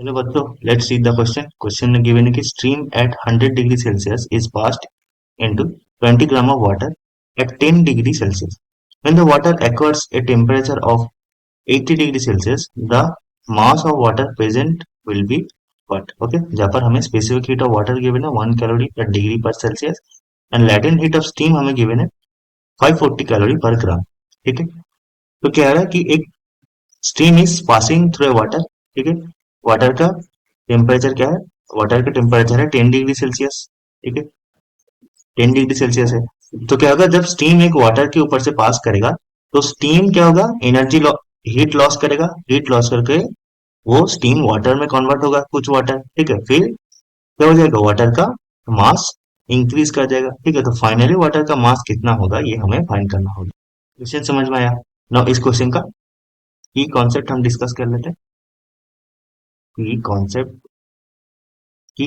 Hello बच्चों, let's see the question. Question में given है कि stream at 100 degree Celsius is passed into 20 gram of water at 10 degree Celsius. When the water acquires a temperature of 80 degree Celsius, the mass of water present will be what? Okay, जहाँ पर हमें specific heat of water given है 1 calorie per degree per Celsius and latent heat of steam हमें given है 540 calorie per gram. ठीक है, तो क्या रहा है कि एक stream is passing through a water. ठीक है, वाटर का टेम्परेचर क्या है? वाटर का टेम्परेचर है 10 डिग्री सेल्सियस। ठीक है, 10 डिग्री सेल्सियस है। तो क्या होगा जब स्टीम एक वाटर के ऊपर से पास करेगा तो स्टीम क्या होगा, एनर्जी हीट लॉस करेगा। हीट लॉस करके वो स्टीम वाटर में कन्वर्ट होगा, कुछ वाटर। ठीक है, फिर क्या हो जाएगा, वाटर का मास इंक्रीज कर जाएगा। ठीक है, तो फाइनली वाटर का मास कितना होगा ये हमें फाइंड करना होगा। क्वेश्चन समझ में आया? नाउ इस क्वेश्चन का की कॉन्सेप्ट हम डिस्कस कर लेते हैं। की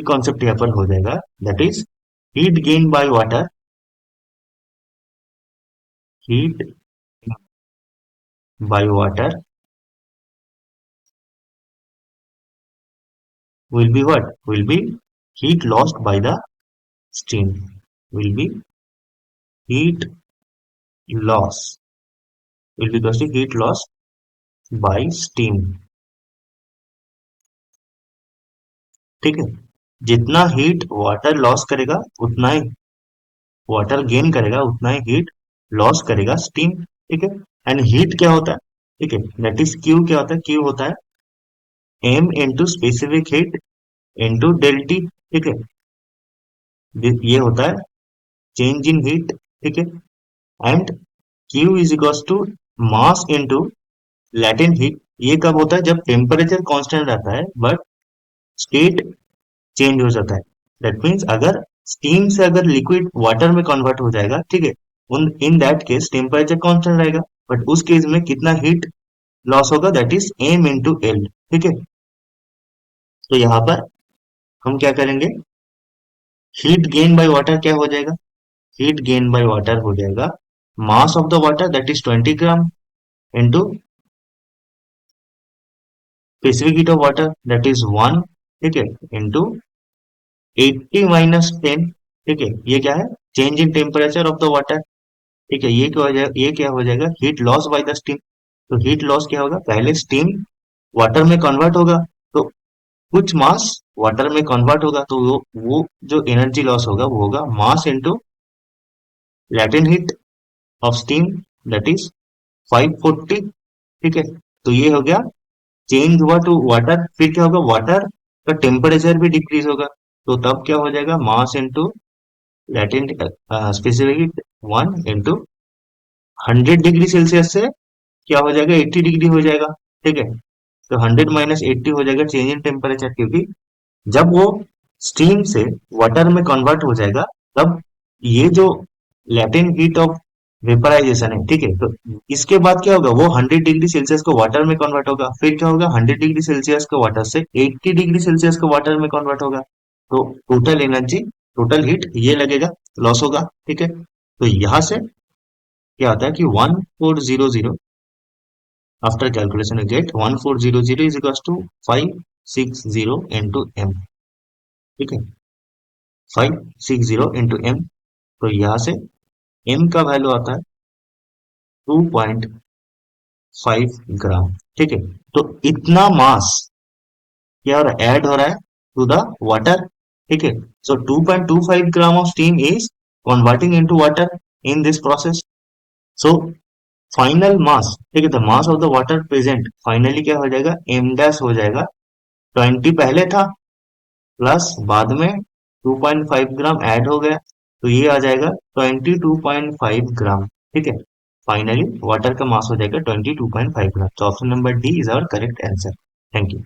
कॉन्सेप्ट यहाँ पर हो जाएगा, that is heat gain by water. Heat by water will be what? Will be heat lost by the steam. Will be heat loss. Will be equals to heat loss by steam. ठीक है, जितना heat water loss करेगा उतना ही water gain करेगा, उतना ही heat loss करेगा steam. ठीक है, एंड हीट क्या होता है? ठीक है, दैट इज क्यू। क्या होता है? क्यू होता है M into specific heat into del T. ठीक है, ये होता है चेंज इन हीट। ठीक है, and Q is equals to mass into latent heat. ये कब होता है? जब टेम्परेचर कांस्टेंट रहता है बट स्टेट चेंज हो जाता है। दैट मीन्स अगर स्टीम से अगर लिक्विड वाटर में कन्वर्ट हो जाएगा, ठीक है, उन in that case temperature constant रहेगा, बट उस केस में कितना हीट लॉस होगा, that is M into L. ठीक है, तो यहाँ पर हम क्या करेंगे, हीट गेन बाय वाटर क्या हो जाएगा? हीट गेन बाय वाटर हो जाएगा मास of the water that is 20 gram into specific heat of water that is 1। ठीक है, इंटू 80 माइनस 10। ठीक है, ये क्या है? Change in temperature of the water. ठीक है, ये क्या हो जाएगा? ये क्या हो जाएगा? Heat loss by the steam. तो हीट लॉस क्या होगा? पहले स्टीम वाटर में कन्वर्ट होगा तो कुछ मास वाटर में कन्वर्ट होगा, तो वो जो एनर्जी लॉस होगा वो होगा mass into latent heat of steam that is 540। ठीक है, तो ये हो गया चेंज हुआ टू वाटर। फिर क्या होगा? वाटर का टेम्परेचर भी डिक्रीज होगा, तो तब क्या हो जाएगा? Mass into latent specific heat 1 into 100 degree Celsius से क्या हो जाएगा? 80 डिग्री हो जाएगा। ठीक है, तो 100 माइनस 80 हो जाएगा चेंज इन टेम्परेचर, क्योंकि जब वो स्टीम से वाटर में कन्वर्ट हो जाएगा तब ये जो लैटेंट हीट ऑफ वेपराइजेशन है, ठीक है, तो इसके बाद क्या होगा? वो 100 डिग्री सेल्सियस को वाटर में कन्वर्ट होगा। फिर क्या होगा? 100 डिग्री सेल्सियस को वाटर से 80 डिग्री सेल्सियस को वाटर में कन्वर्ट होगा, तो टोटल एनर्जी, टोटल हीट ये लगेगा, लॉस होगा। ठीक है, तो यहां से क्या होता है कि 1400 after calculation you get 1400 is equal to 560 into M. ठीक है, 560 इंटू एम, तो यहां से एम का वैल्यू आता है 2.5 ग्राम। ठीक है, तो इतना मास क्या हो रहा है? ऐड हो रहा है टू द वाटर। ठीक है, so 2.25 gram of steam is converting into water in this process. So final mass, ठीक है, the mass of the water present finally क्या हो जाएगा? एम डैश हो जाएगा 20 पहले था प्लस बाद में 2.5 ग्राम ऐड हो गया, तो ये आ जाएगा 22.5 ग्राम। ठीक है, फाइनली वाटर का मास हो जाएगा 22.5 ग्राम। तो option number D is our correct answer. Thank you.